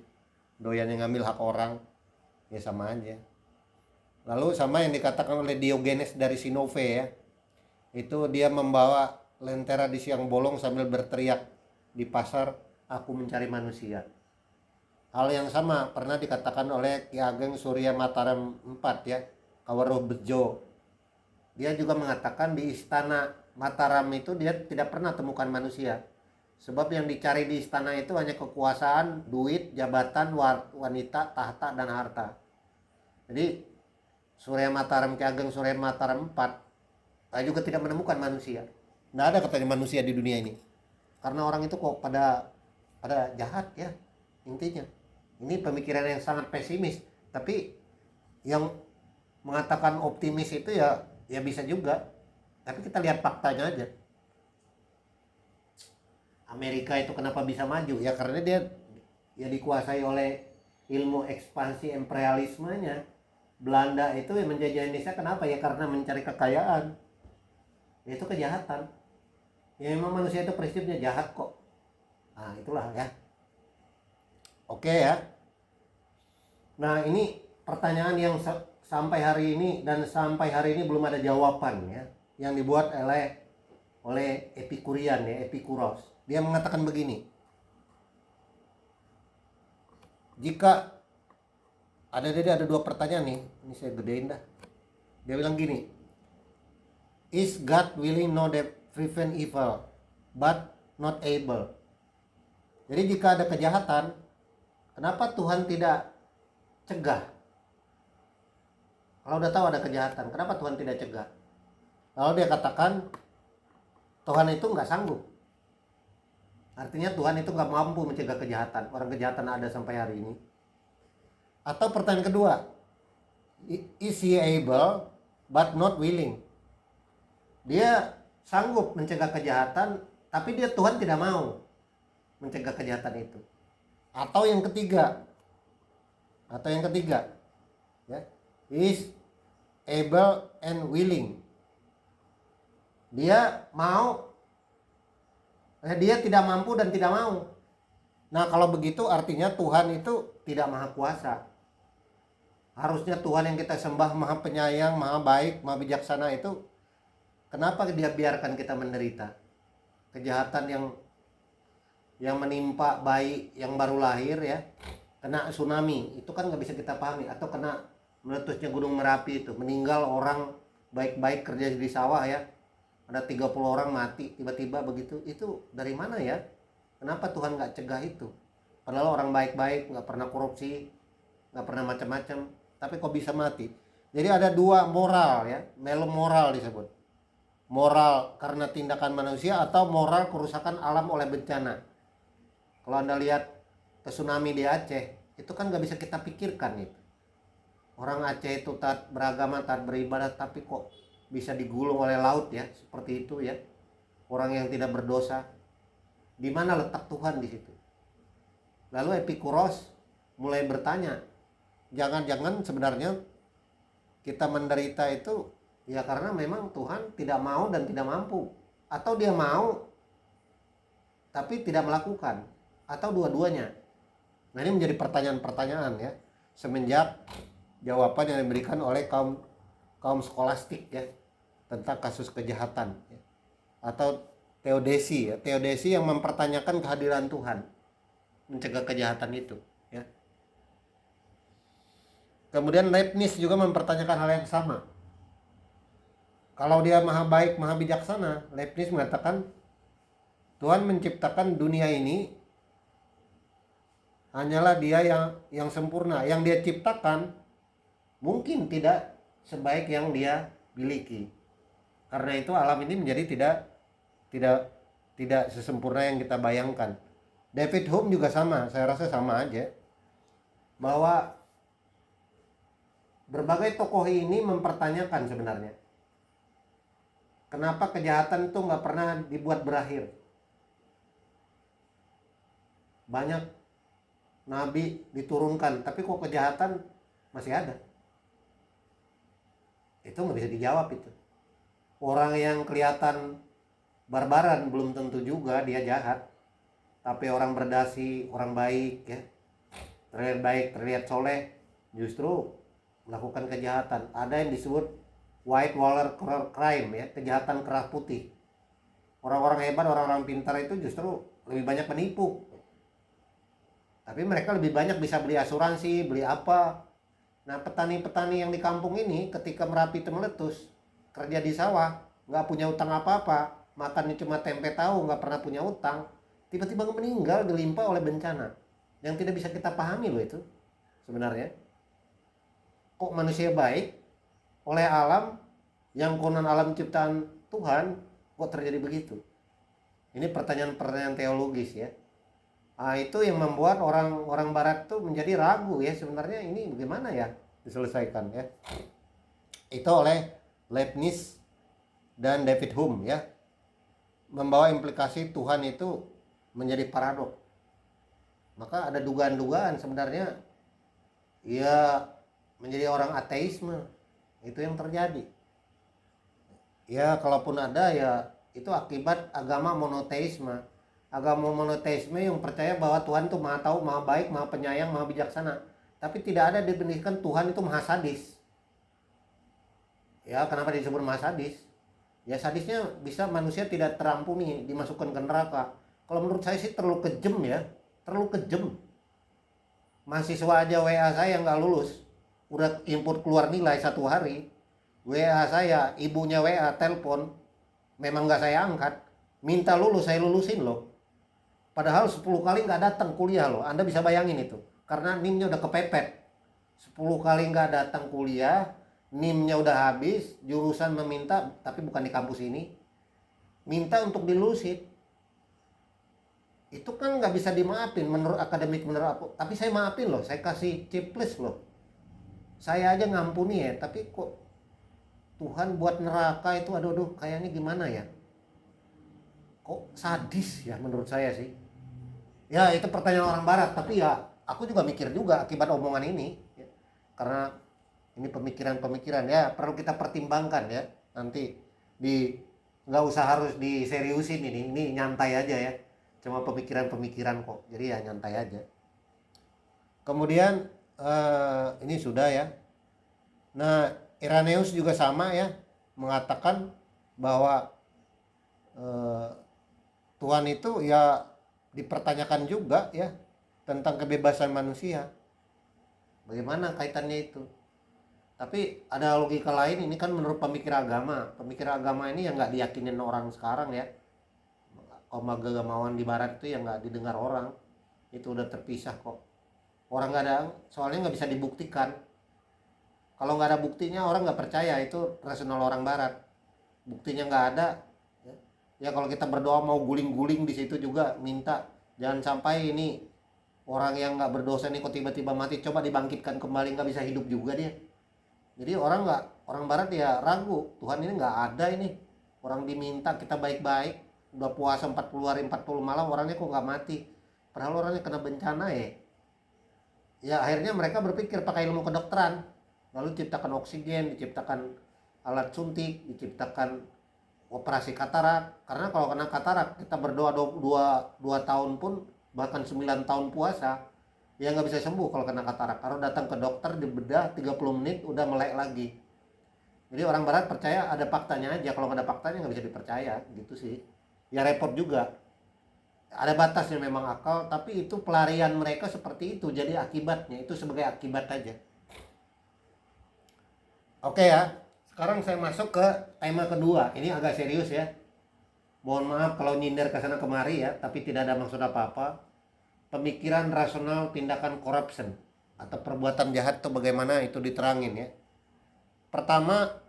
doyannya ngambil hak orang, ya sama aja. Lalu sama yang dikatakan oleh Diogenes dari Sinove ya, itu dia membawa lentera di siang bolong sambil berteriak di pasar, aku mencari manusia. Hal yang sama pernah dikatakan oleh Ki Ageng Surya Mataram IV ya, Kawaruh Bejo. Dia juga mengatakan di istana Mataram itu dia tidak pernah temukan manusia. Sebab yang dicari di istana itu hanya kekuasaan, duit, jabatan, wanita, tahta, dan harta. Jadi Surya Mataram, Ki Ageng Surya Mataram IV juga tidak menemukan manusia. Nggak ada katanya manusia di dunia ini. Karena orang itu kok pada jahat ya intinya. Ini pemikiran yang sangat pesimis. Tapi yang mengatakan optimis itu ya bisa juga. Tapi kita lihat faktanya aja. Amerika itu kenapa bisa maju? Ya karena dia dikuasai oleh ilmu ekspansi imperialismenya. Belanda itu yang menjajah Indonesia kenapa? Ya karena mencari kekayaan. Itu kejahatan. Ya memang manusia itu prinsipnya jahat kok. Nah itulah ya. Oke ya. Nah ini pertanyaan yang sampai hari ini belum ada jawaban ya. Yang dibuat oleh Epikurian ya, Epikuros. Dia mengatakan begini. Jika ada dua pertanyaan nih. Ini saya gedein dah. Dia bilang gini. Is God willing not to prevent evil, but not able? Jadi jika ada kejahatan, kenapa Tuhan tidak cegah? Kalau udah tahu ada kejahatan, kenapa Tuhan tidak cegah? Lalu dia katakan, Tuhan itu nggak sanggup. Artinya Tuhan itu nggak mampu mencegah kejahatan. Orang kejahatan ada sampai hari ini. Atau pertanyaan kedua, is he able but not willing? Dia sanggup mencegah kejahatan, tapi Tuhan tidak mau mencegah kejahatan itu. Atau yang ketiga, ya, is able and willing. Dia mau, dia tidak mampu dan tidak mau. Nah kalau begitu artinya Tuhan itu tidak maha kuasa. Harusnya Tuhan yang kita sembah maha penyayang, maha baik, maha bijaksana itu, kenapa dia biarkan kita menderita? Kejahatan yang menimpa bayi yang baru lahir ya, kena tsunami, itu kan nggak bisa kita pahami. Atau kena meletusnya Gunung Merapi itu, meninggal orang baik-baik kerja di sawah ya, ada 30 orang mati tiba-tiba begitu. Itu dari mana ya? Kenapa Tuhan nggak cegah itu? Padahal orang baik-baik, nggak pernah korupsi, nggak pernah macam-macam, tapi kok bisa mati? Jadi ada dua moral ya, moral disebut. Moral karena tindakan manusia atau moral kerusakan alam oleh bencana. Kalau Anda lihat tsunami di Aceh, itu kan nggak bisa kita pikirkan itu. Orang Aceh itu taat beragama, taat beribadah, tapi kok bisa digulung oleh laut ya, seperti itu ya. Orang yang tidak berdosa. Di mana letak Tuhan di situ? Lalu Epikuros mulai bertanya, jangan-jangan sebenarnya kita menderita itu ya karena memang Tuhan tidak mau dan tidak mampu, atau dia mau tapi tidak melakukan, atau dua-duanya. Nah ini menjadi pertanyaan-pertanyaan ya, semenjak jawaban yang diberikan oleh kaum skolastik ya tentang kasus kejahatan ya. Atau teodesi ya, teodesi yang mempertanyakan kehadiran Tuhan mencegah kejahatan itu ya. Kemudian Leibniz juga mempertanyakan hal yang sama. Kalau dia maha baik, maha bijaksana, Leibniz mengatakan Tuhan menciptakan dunia ini hanyalah dia yang sempurna. Yang dia ciptakan mungkin tidak sebaik yang dia miliki. Karena itu alam ini menjadi tidak sesempurna yang kita bayangkan. David Hume juga sama, saya rasa sama aja. Bahwa berbagai tokoh ini mempertanyakan sebenarnya, kenapa kejahatan itu nggak pernah dibuat berakhir? Banyak nabi diturunkan, tapi kok kejahatan masih ada? Itu nggak bisa dijawab itu. Orang yang kelihatan barbaran belum tentu juga dia jahat. Tapi orang berdasi, orang baik ya, terlihat baik, terlihat soleh, justru melakukan kejahatan. Ada yang disebut white collar crime ya, kejahatan kerah putih. Orang-orang hebat, orang-orang pintar itu justru lebih banyak menipu. Tapi mereka lebih banyak bisa beli asuransi, beli apa. Nah petani-petani yang di kampung ini ketika Merapi itu meletus, kerja di sawah, nggak punya utang apa-apa, makannya cuma tempe tahu, nggak pernah punya utang, tiba-tiba meninggal dilimpa oleh bencana yang tidak bisa kita pahami loh itu sebenarnya. Kok manusia baik oleh alam yang konon alam ciptaan Tuhan kok terjadi begitu? Ini pertanyaan-pertanyaan teologis ya. Ah, itu yang membuat orang-orang barat tuh menjadi ragu ya, sebenarnya ini bagaimana ya diselesaikan ya. Itu oleh Leibniz dan David Hume ya, membawa implikasi Tuhan itu menjadi paradok. Maka ada dugaan-dugaan sebenarnya ya menjadi orang ateisme, itu yang terjadi. Ya kalaupun ada ya itu akibat agama monoteisme. Agama monoteisme yang percaya bahwa Tuhan itu maha tahu, maha baik, maha penyayang, maha bijaksana. Tapi tidak ada dibenarkan Tuhan itu maha sadis. Ya kenapa disebut maha sadis? Ya sadisnya bisa manusia tidak terampuni, dimasukkan ke neraka. Kalau menurut saya sih terlalu kejam ya, terlalu kejam. Mahasiswa aja WA saya nggak lulus, udah input keluar nilai 1 hari. WA saya, ibunya WA telepon, memang nggak saya angkat, minta lulus, saya lulusin loh. Padahal 10 kali nggak datang kuliah loh, Anda bisa bayangin itu. Karena NIM-nya udah kepepet, 10 kali nggak datang kuliah, NIM-nya udah habis, jurusan meminta, tapi bukan di kampus ini, minta untuk dilulusin. Itu kan nggak bisa dimaafin menurut akademik, menurut aku. Tapi saya maafin loh, saya kasih checklist loh. Saya aja ngampuni ya, tapi kok Tuhan buat neraka itu, aduh kayaknya gimana ya? Kok sadis ya menurut saya sih. Ya itu pertanyaan orang barat, tapi ya aku juga mikir juga akibat omongan ini ya. Karena ini pemikiran-pemikiran ya perlu kita pertimbangkan ya. Nanti di nggak usah harus diseriusin, ini nyantai aja ya. Cuma pemikiran-pemikiran kok, jadi ya nyantai aja. Kemudian ini sudah ya. Nah, Irenaeus juga sama ya, mengatakan bahwa Tuhan itu ya dipertanyakan juga ya tentang kebebasan manusia. Bagaimana kaitannya itu? Tapi ada logika lain, ini kan menurut pemikir agama. Pemikir agama ini yang nggak diyakinin orang sekarang ya. Kaum agamawan di barat itu yang nggak didengar orang. Itu udah terpisah kok. Orang nggak ada, soalnya nggak bisa dibuktikan. Kalau nggak ada buktinya orang nggak percaya, itu rasional orang barat. Buktinya nggak ada. Ya kalau kita berdoa mau guling-guling di situ juga minta jangan sampai ini orang yang nggak berdosa nih kok tiba-tiba mati, coba dibangkitkan kembali, nggak bisa hidup juga dia. Jadi orang barat ya ragu, Tuhan ini nggak ada ini. Orang diminta kita baik-baik, udah puasa 40 hari 40 malam orangnya kok nggak mati. Padahal orangnya kena bencana ya. Ya akhirnya mereka berpikir pakai ilmu kedokteran, lalu ciptakan oksigen, diciptakan alat suntik, diciptakan operasi katarak. Karena kalau kena katarak kita berdoa 2 tahun pun, bahkan 9 tahun puasa ya nggak bisa sembuh kalau kena katarak. Kalau datang ke dokter dibedah 30 menit udah melek lagi. Jadi orang barat percaya ada faktanya aja, kalau nggak ada faktanya nggak bisa dipercaya gitu sih. Ya repot juga. Ada batasnya memang akal, tapi itu pelarian mereka seperti itu, jadi akibatnya itu sebagai akibat aja. Oke ya, sekarang saya masuk ke tema kedua. Ini agak serius ya. Mohon maaf kalau nyindir ke sana kemari ya, tapi tidak ada maksud apa-apa. Pemikiran rasional tindakan corruption atau perbuatan jahat itu bagaimana itu diterangin ya. Pertama,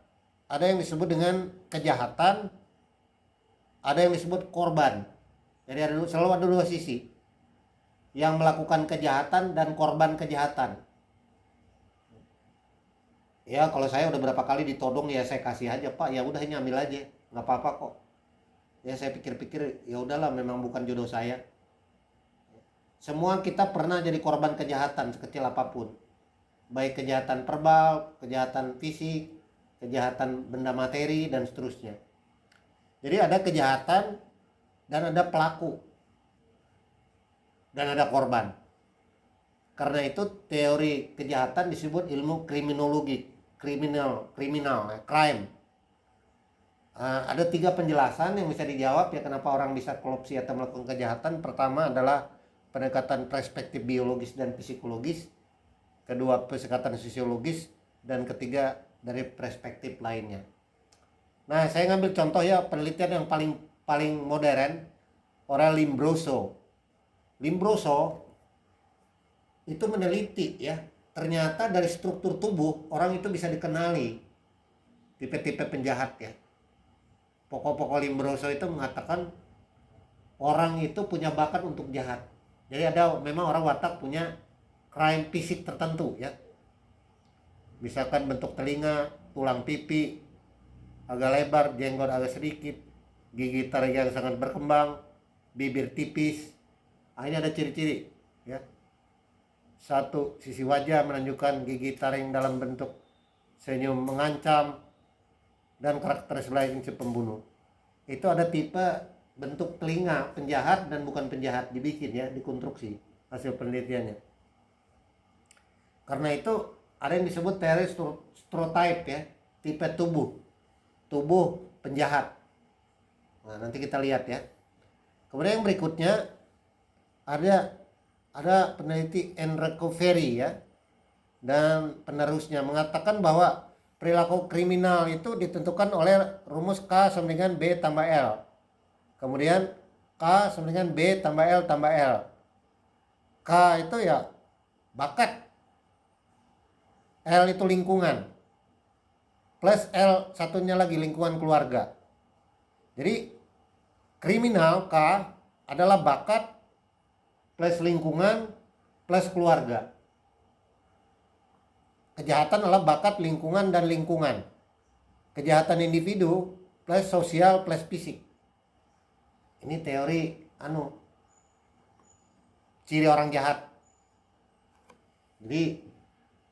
ada yang disebut dengan kejahatan, ada yang disebut korban. Jadi selalu ada dua sisi, yang melakukan kejahatan dan korban kejahatan. Ya kalau saya udah berapa kali ditodong ya saya kasih aja, Pak, ya udah ini ambil aja, nggak apa-apa kok. Ya saya pikir-pikir ya udahlah, memang bukan jodoh saya. Semua kita pernah jadi korban kejahatan sekecil apapun, baik kejahatan verbal, kejahatan fisik, kejahatan benda materi dan seterusnya. Jadi ada kejahatan dan ada pelaku dan ada korban. Karena itu teori kejahatan disebut ilmu kriminologi, kriminal, crime. Ada 3 penjelasan yang bisa dijawab ya kenapa orang bisa korupsi atau melakukan kejahatan. Pertama adalah pendekatan perspektif biologis dan psikologis, kedua pendekatan sosiologis, dan ketiga dari perspektif lainnya. Nah, saya ngambil contoh ya penelitian yang paling modern, orang Lombroso. Lombroso itu meneliti ya, ternyata dari struktur tubuh orang itu bisa dikenali tipe-tipe penjahat ya. Pokok-pokok Lombroso itu mengatakan orang itu punya bakat untuk jahat. Jadi ada memang orang watak punya crime fisik tertentu ya. Misalkan bentuk telinga, tulang pipi agak lebar, jenggot agak sedikit, gigi taring yang sangat berkembang, bibir tipis. Nah, ini ada ciri-ciri ya. Satu, sisi wajah menunjukkan gigi taring dalam bentuk senyum mengancam, dan karakteristik lain si pembunuh. Itu ada tipe bentuk telinga penjahat dan bukan penjahat, dibikin ya, dikonstruksi hasil penelitiannya. Karena itu ada yang disebut teori stereotype ya, tipe tubuh penjahat. Nah, nanti kita lihat ya. Kemudian yang berikutnya ada peneliti Enrico Ferri ya dan penerusnya mengatakan bahwa perilaku kriminal itu ditentukan oleh rumus K sama dengan B tambah L. Kemudian K sama dengan B tambah L tambah L. K itu ya bakat, L itu lingkungan, plus L satunya lagi lingkungan keluarga. Jadi kriminal K adalah bakat plus lingkungan plus keluarga. Kejahatan adalah bakat, lingkungan, dan lingkungan. Kejahatan individu plus sosial plus fisik. Ini teori ciri orang jahat. Jadi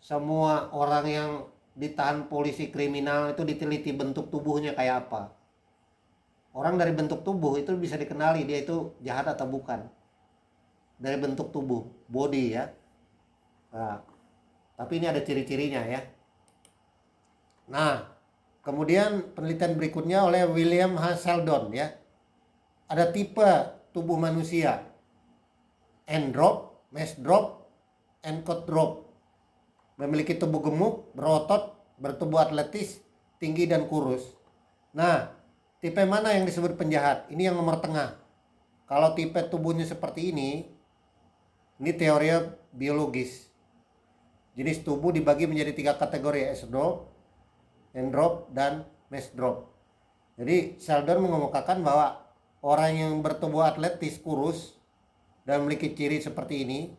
semua orang yang ditahan polisi kriminal itu diteliti bentuk tubuhnya kayak apa. Orang dari bentuk tubuh itu bisa dikenali dia itu jahat atau bukan. Dari bentuk tubuh, body ya. Nah, tapi ini ada ciri-cirinya ya. Nah, kemudian penelitian berikutnya oleh William H. Sheldon ya. Ada tipe tubuh manusia. N-drop, mass-drop, and cut-drop. Memiliki tubuh gemuk, berotot, bertubuh atletis, tinggi dan kurus. Nah, tipe mana yang disebut penjahat? Ini yang nomor tengah. Kalau tipe tubuhnya seperti ini teori biologis. Jenis tubuh dibagi menjadi 3 kategori, S-drop, N-drop, dan mass-drop. Jadi Sheldon mengemukakan bahwa orang yang bertubuh atletis, kurus, dan memiliki ciri seperti ini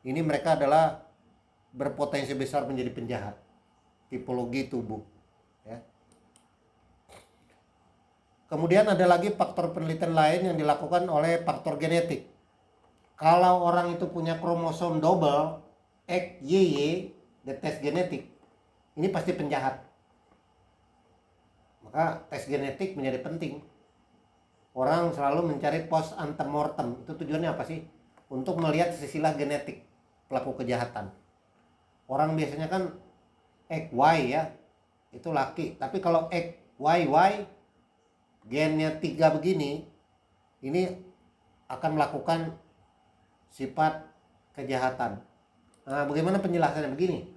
mereka adalah berpotensi besar menjadi penjahat. Tipologi tubuh ya. Kemudian ada lagi faktor penelitian lain yang dilakukan oleh faktor genetik. Kalau orang itu punya kromosom double XYY, the tes genetik, ini pasti penjahat. Maka tes genetik menjadi penting. Orang selalu mencari post antemortem. Itu tujuannya apa sih? Untuk melihat silsilah genetik pelaku kejahatan. Orang biasanya kan XY ya, itu laki. Tapi kalau XYY gennya 3 begini, ini akan melakukan sifat kejahatan. Nah, bagaimana penjelasannya? Begini.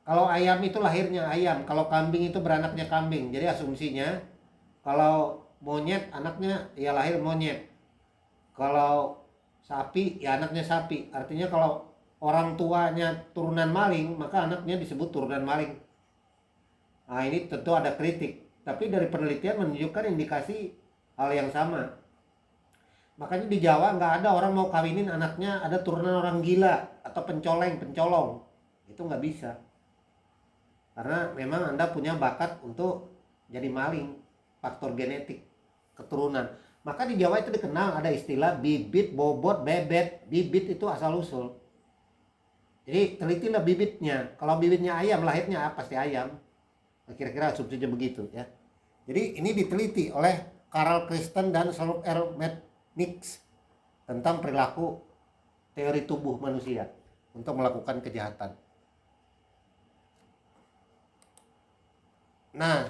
Kalau ayam itu lahirnya ayam, kalau kambing itu beranaknya kambing. Jadi asumsinya kalau monyet anaknya ya lahir monyet. Kalau sapi ya anaknya sapi. Artinya kalau orang tuanya turunan maling, maka anaknya disebut turunan maling. Nah, ini tentu ada kritik. Tapi dari penelitian menunjukkan indikasi hal yang sama. Makanya di Jawa nggak ada orang mau kawinin anaknya ada turunan orang gila atau pencolong. Itu nggak bisa. Karena memang Anda punya bakat untuk jadi maling, faktor genetik, keturunan. Maka di Jawa itu dikenal ada istilah bibit, bobot, bebet. Bibit itu asal-usul. Jadi telitilah bibitnya. Kalau bibitnya ayam, lahirnya pasti ayam. Kira-kira asumsinya begitu ya. Jadi ini diteliti oleh Carl Christen dan Charles R. Metniks tentang perilaku teori tubuh manusia untuk melakukan kejahatan. Nah,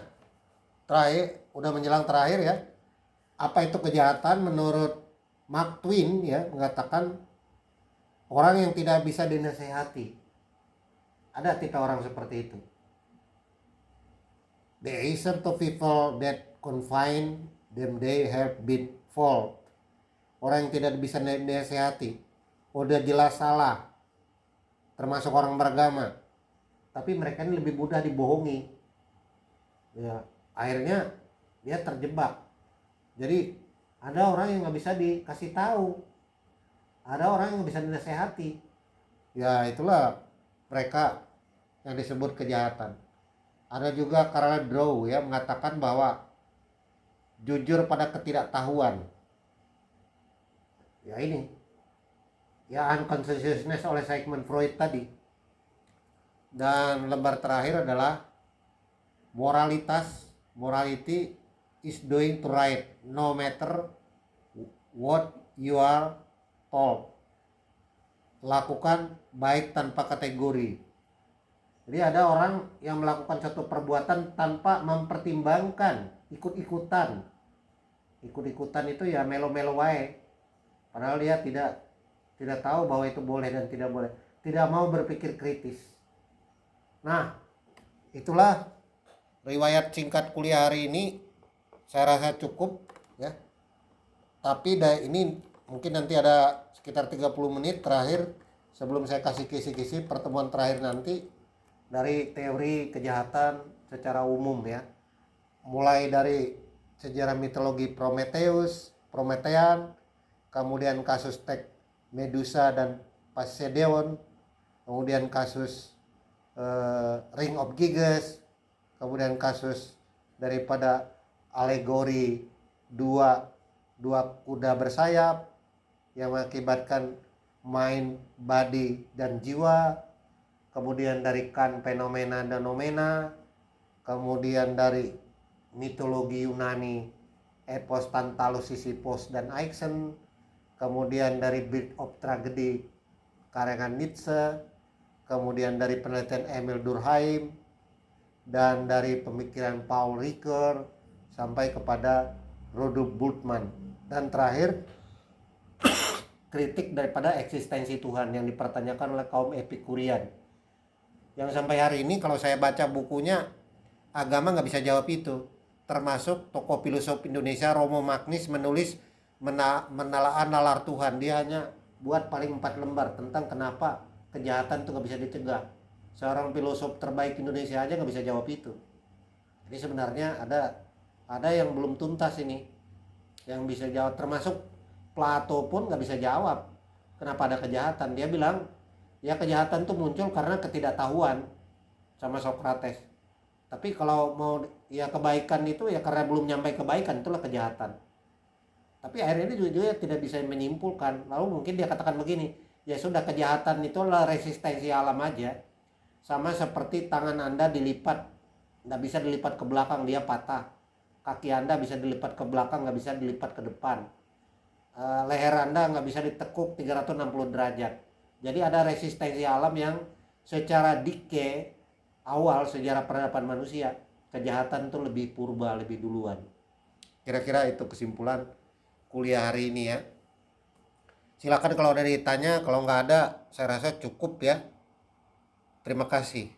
terakhir, udah menjelang terakhir ya. Apa itu kejahatan? Menurut Mark Twain ya mengatakan orang yang tidak bisa dinasehati. Ada tipe orang seperti itu. There isn't to people that confine them, they have been fault. Orang yang tidak bisa dinasehati, udah jelas salah, termasuk orang beragama, tapi mereka ini lebih mudah dibohongi. Ya, akhirnya dia terjebak. Jadi ada orang yang nggak bisa dikasih tahu. ada orang yang bisa dinasehati. Ya itulah mereka yang disebut kejahatan. Ada juga Carl Drew ya mengatakan bahwa jujur pada ketidaktahuan. Ya ini, ya unconsciousness oleh Sigmund Freud tadi. Dan lembar terakhir adalah morality is doing to right no matter what you are told. Lakukan baik tanpa kategori. Jadi ada orang yang melakukan suatu perbuatan tanpa mempertimbangkan, ikut-ikutan itu ya melo-melo wae. Padahal dia tidak tahu bahwa itu boleh dan tidak boleh, tidak mau berpikir kritis. Nah, itulah riwayat singkat kuliah hari ini. Saya rasa cukup ya. Tapi ini mungkin nanti ada sekitar 30 menit terakhir sebelum saya kasih kisi-kisi pertemuan terakhir nanti dari teori kejahatan secara umum ya. Mulai dari sejarah mitologi Promethean, kemudian kasus teks Medusa dan Poseidon, kemudian kasus Ring of Gigas, kemudian kasus daripada alegori dua kuda bersayap yang mengakibatkan mind, body, dan jiwa, kemudian dari Kant fenomena dan nomena, kemudian dari mitologi Yunani epos Tantalus, Sisyphus, dan Aeschylus, kemudian dari Birth of Tragedy karangan Nietzsche, kemudian dari penelitian Emil Durkheim, dan dari pemikiran Paul Ricoeur sampai kepada Rudolf Bultmann, dan terakhir kritik daripada eksistensi Tuhan yang dipertanyakan oleh kaum Epikurian, yang sampai hari ini kalau saya baca bukunya agama nggak bisa jawab itu. Termasuk tokoh filosof Indonesia Romo Magnis menulis menelaah nalar Tuhan, dia hanya buat paling 4 lembar tentang kenapa kejahatan itu nggak bisa dicegah. Seorang filosof terbaik Indonesia aja nggak bisa jawab itu. Jadi sebenarnya ada yang belum tuntas ini yang bisa jawab, termasuk Plato pun nggak bisa jawab kenapa ada kejahatan. Dia bilang ya kejahatan itu muncul karena ketidaktahuan, sama Socrates. Tapi kalau mau ya kebaikan itu ya karena belum nyampe kebaikan, itulah kejahatan. Tapi akhirnya ini juga tidak bisa menyimpulkan. Lalu mungkin dia katakan begini, ya sudah kejahatan itu adalah resistensi alam aja. Sama seperti tangan Anda dilipat, nggak bisa dilipat ke belakang, dia patah. Kaki Anda bisa dilipat ke belakang, nggak bisa dilipat ke depan. Leher Anda nggak bisa ditekuk 360 derajat. Jadi ada resistensi alam yang secara dike awal sejarah peradaban manusia, kejahatan itu lebih purba, lebih duluan. Kira-kira itu kesimpulan kuliah hari ini ya. Silakan kalau ada ditanya, kalau nggak ada saya rasa cukup ya. Terima kasih.